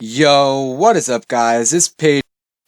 Yo, what is up guys? It's Paige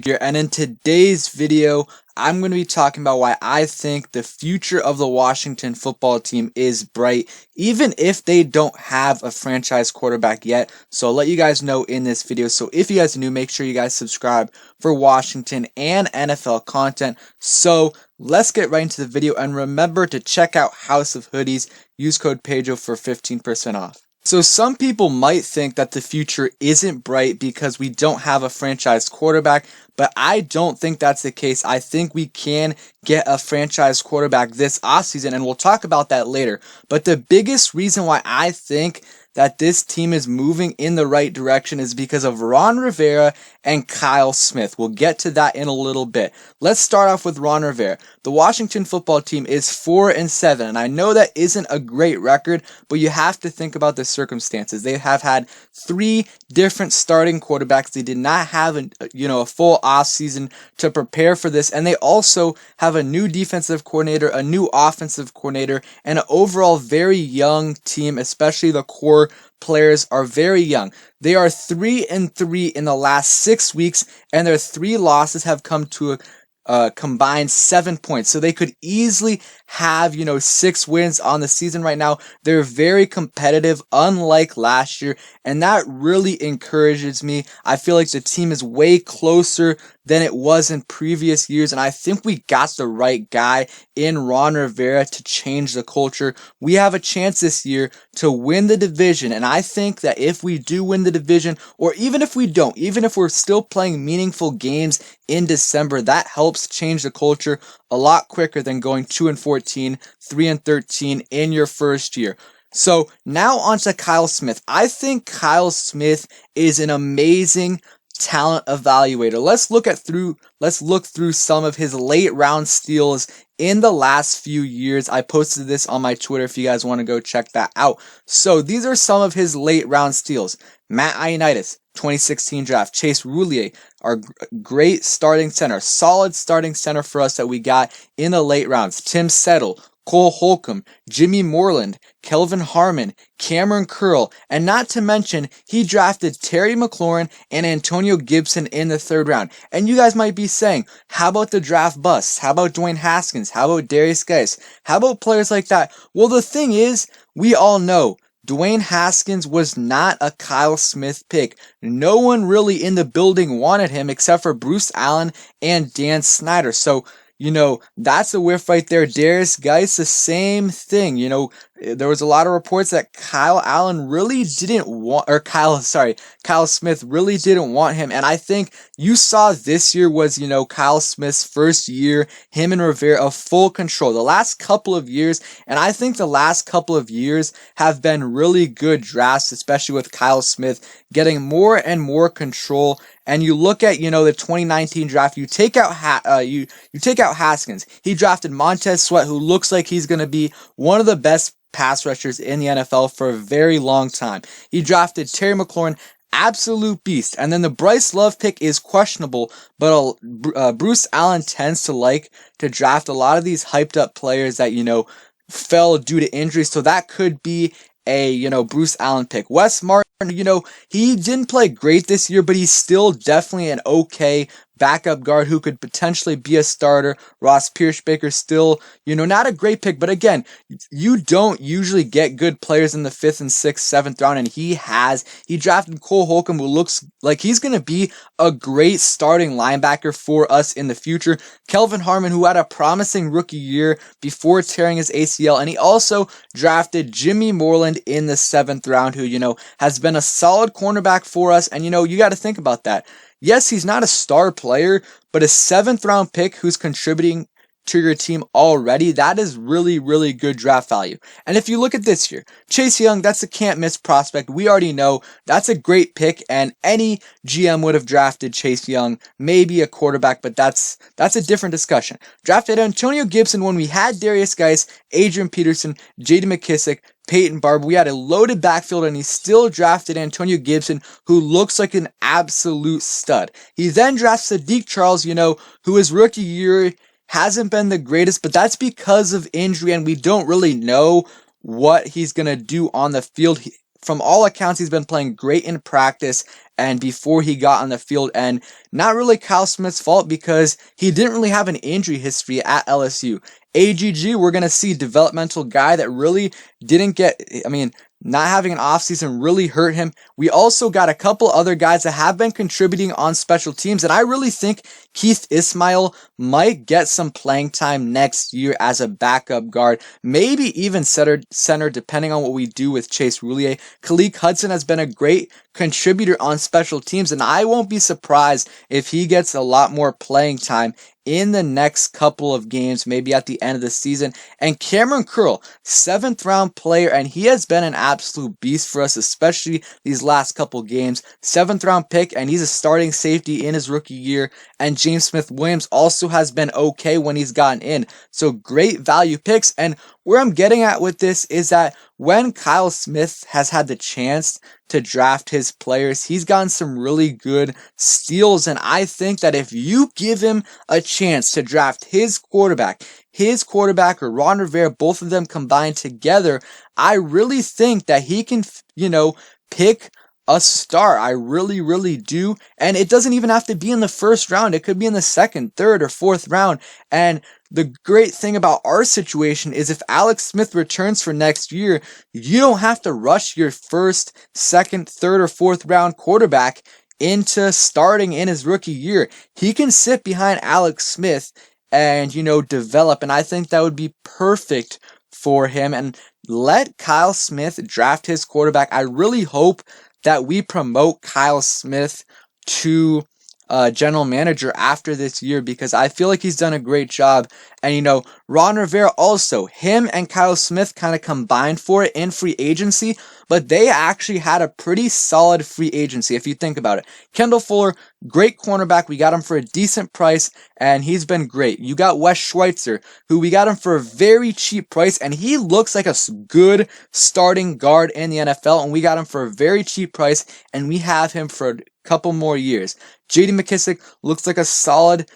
here, and in today's video, I'm going to be talking about why I think the future of the Washington football team is bright, even if they don't have a franchise quarterback yet. So I'll let you guys know in this video. So if you guys are new, make sure you guys subscribe for Washington and NFL content. So let's get right into the video, and remember to check out House of Hoodies. Use code PAGEO for 15% off. So some people might think that the future isn't bright because we don't have a franchise quarterback, but I don't think that's the case. I think we can get a franchise quarterback this offseason, and we'll talk about that later. But the biggest reason why I think that this team is moving in the right direction is because of Ron Rivera and Kyle Smith. We'll get to that in a little bit. Let's start off with Ron Rivera. The Washington football team is 4-7, and I know that isn't a great record, but you have to think about the circumstances. They have had 3 different starting quarterbacks. They did not have a full offseason to prepare for this, and they also have a new defensive coordinator, a new offensive coordinator, and an overall very young team, especially the core players are very young. They are 3-3 in the last 6 weeks, and their 3 losses have come to a combined 7 points. So they could easily have, 6 wins on the season right now. They're very competitive, unlike last year, and that really encourages me. I feel like the team is way closer than it was in previous years, and I think we got the right guy in Ron Rivera to change the culture. We have a chance this year to win the division, and I think that if we do win the division, or even if we don't, even if we're still playing meaningful games in December, that helps change the culture a lot quicker than going 2-14, 3-13 in your first year. So now on to Kyle Smith. I think Kyle Smith is an amazing talent evaluator. Let's look through some of his late round steals in the last few years. I posted this on my Twitter if you guys want to go check that out. So these are some of his late round steals. Matt Ioannidis, 2016 draft. Chase Roulier, our great starting center, solid starting center for us that we got in the late rounds. Tim Settle, Cole Holcomb, Jimmy Moreland, Kelvin Harmon, Cameron Curl, and not to mention, he drafted Terry McLaurin and Antonio Gibson in the 3rd round. And you guys might be saying, how about the draft busts? How about Dwayne Haskins? How about Darius Geis? How about players like that? Well, the thing is, we all know Dwayne Haskins was not a Kyle Smith pick. No one really in the building wanted him except for Bruce Allen and Dan Snyder. So, that's a whiff right there. Darius Geis, the same thing. There was a lot of reports that Kyle Smith really didn't want him. And I think you saw this year was, Kyle Smith's first year, him and Rivera of full control. The last couple of years, and I think the last couple of years have been really good drafts, especially with Kyle Smith getting more and more control. And you look at, the 2019 draft, you take out Haskins. He drafted Montez Sweat, who looks like he's going to be one of the best pass rushers in the NFL for a very long time. He drafted Terry McLaurin, absolute beast. And then the Bryce Love pick is questionable, but Bruce Allen tends to like to draft a lot of these hyped up players that, fell due to injuries. So that could be a, Bruce Allen pick. Wes Martin, he didn't play great this year, but he's still definitely an okay backup guard who could potentially be a starter. Ross Pierschbaker still, not a great pick, but again, you don't usually get good players in the 5th and 6th, 7th round, and he drafted Cole Holcomb, who looks like he's going to be a great starting linebacker for us in the future. Kelvin Harmon, who had a promising rookie year before tearing his ACL, and he also drafted Jimmy Moreland in the 7th round, who, has been a solid cornerback for us, and, you got to think about that. Yes, he's not a star player, but a 7th round pick who's contributing to your team already, that is really, really good draft value. And if you look at this year, Chase Young, that's a can't miss prospect. We already know that's a great pick, and any GM would have drafted Chase Young, maybe a quarterback, but that's a different discussion. Drafted Antonio Gibson when we had Darius Geis, Adrian Peterson, J.D. McKissick, Peyton Barber. We had a loaded backfield, and he still drafted Antonio Gibson, who looks like an absolute stud. He then drafts Sadiq Charles, who his rookie year hasn't been the greatest, but that's because of injury, and we don't really know what he's going to do on the field. from all accounts, he's been playing great in practice and before he got on the field, and not really Kyle Smith's fault because he didn't really have an injury history at LSU. AGG, we're going to see developmental guy that really didn't get, not having an offseason really hurt him. We also got a couple other guys that have been contributing on special teams, and I really think Keith Ismail might get some playing time next year as a backup guard, maybe even center depending on what we do with Chase Roulier. Khaleke Hudson has been a great contributor on special teams, and I won't be surprised if he gets a lot more playing time in the next couple of games, maybe at the end of the season. And Cameron Curl, 7th round player, and he has been an absolute beast for us, especially these last couple games. 7th round pick, and he's a starting safety in his rookie year. And James Smith-Williams also has been okay when he's gotten in. So great value picks. And where I'm getting at with this is that when Kyle Smith has had the chance to draft his players, he's gotten some really good steals, and I think that if you give him a chance to draft his quarterback or Ron Rivera, both of them combined together, I really think that he can, pick a star. I really, really do. And it doesn't even have to be in the first round. It could be in the second, third, or fourth round. And the great thing about our situation is if Alex Smith returns for next year, you don't have to rush your first, second, third, or fourth round quarterback into starting in his rookie year. He can sit behind Alex Smith and, develop. And I think that would be perfect for him. And let Kyle Smith draft his quarterback. I really hope that we promote Kyle Smith to general manager after this year because I feel like he's done a great job. And, Ron Rivera also, him and Kyle Smith kind of combined for it in free agency, but they actually had a pretty solid free agency if you think about it. Kendall Fuller, great cornerback. We got him for a decent price, and he's been great. You got Wes Schweitzer, who we got him for a very cheap price, and he looks like a good starting guard in the NFL, and we got him for a very cheap price, and we have him for a couple more years. J.D. McKissick looks like a solid,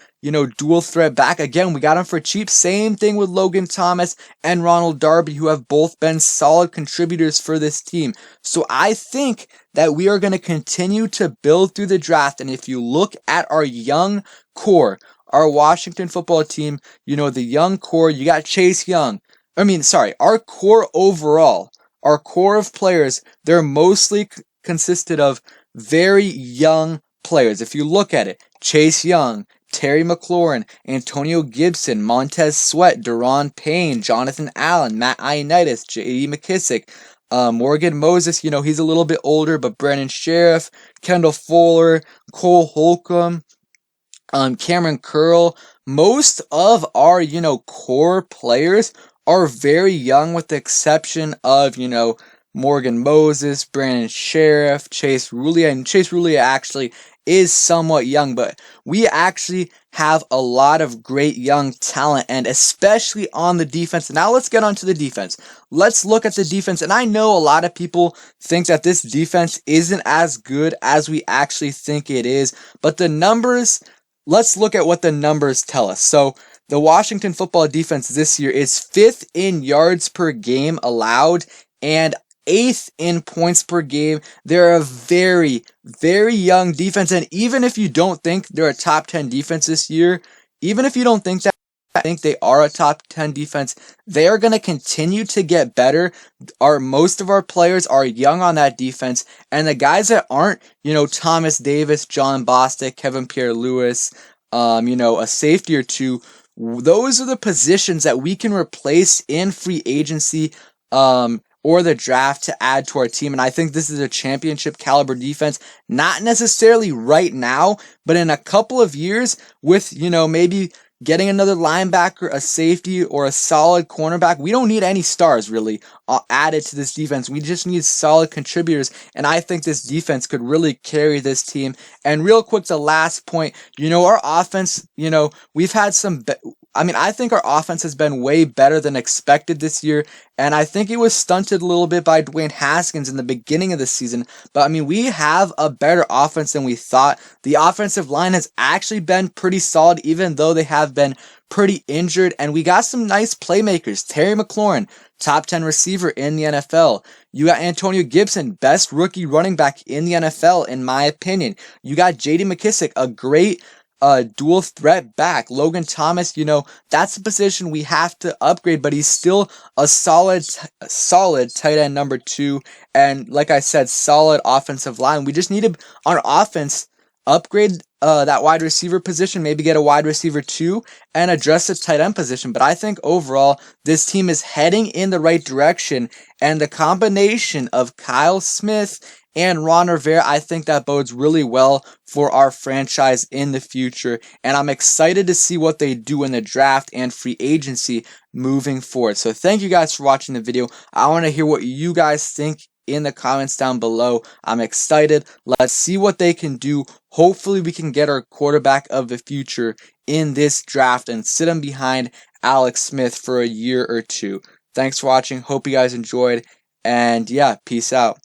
dual threat back. Again, we got him for cheap. Same thing with Logan Thomas and Ronald Darby, who have both been solid contributors for this team. So I think that we are going to continue to build through the draft. And if you look at our young core, our Washington football team, the young core, you got Chase Young. Our core overall, our core of players, they're mostly consisted of very young players. If you look at it, Chase Young, Terry McLaurin, Antonio Gibson, Montez Sweat, Daron Payne, Jonathan Allen, Matt Ioannidis, J.D. McKissick, Morgan Moses, he's a little bit older, but Brandon Sheriff, Kendall Fuller, Cole Holcomb, Cameron Curl. Most of our, core players are very young with the exception of, Morgan Moses, Brandon Sheriff, Chase Roulier, and Chase Roulier actually is somewhat young, but we actually have a lot of great young talent, and especially on the defense. Now let's get onto the defense. Let's look at the defense, and I know a lot of people think that this defense isn't as good as we actually think it is, but the numbers, let's look at what the numbers tell us. So the Washington football defense this year is 5th in yards per game allowed and 8th in points per game. They're a very, very young defense, and even if you don't think they're a top 10 defense this year, even if you don't think that, I think they are a top 10 defense, they are going to continue to get better. Most of our players are young on that defense, and the guys that aren't, Thomas Davis, John Bostic, Kevin Pierre-Louis, a safety or two, those are the positions that we can replace in free agency, or the draft to add to our team. And I think this is a championship caliber defense, not necessarily right now, but in a couple of years with, maybe getting another linebacker, a safety, or a solid cornerback. We don't need any stars really added to this defense. We just need solid contributors. And I think this defense could really carry this team. And real quick, the last point, our offense, we've had some, I think our offense has been way better than expected this year, and I think it was stunted a little bit by Dwayne Haskins in the beginning of the season, but we have a better offense than we thought. The offensive line has actually been pretty solid, even though they have been pretty injured, and we got some nice playmakers. Terry McLaurin, top 10 receiver in the NFL. You got Antonio Gibson, best rookie running back in the NFL, in my opinion. You got J.D. McKissic, a great dual threat back. Logan Thomas, that's a position we have to upgrade, but he's still a solid tight end number 2. And like I said, solid offensive line. We just need to, on offense, upgrade that wide receiver position, maybe get a wide receiver 2 and address the tight end position. But I think overall, this team is heading in the right direction, and the combination of Kyle Smith and Ron Rivera, I think that bodes really well for our franchise in the future, and I'm excited to see what they do in the draft and free agency moving forward. So thank you guys for watching the video. I want to hear what you guys think in the comments down below. I'm excited. Let's see what they can do. Hopefully we can get our quarterback of the future in this draft and sit him behind Alex Smith for a year or two. Thanks for watching. Hope you guys enjoyed, and yeah, peace out.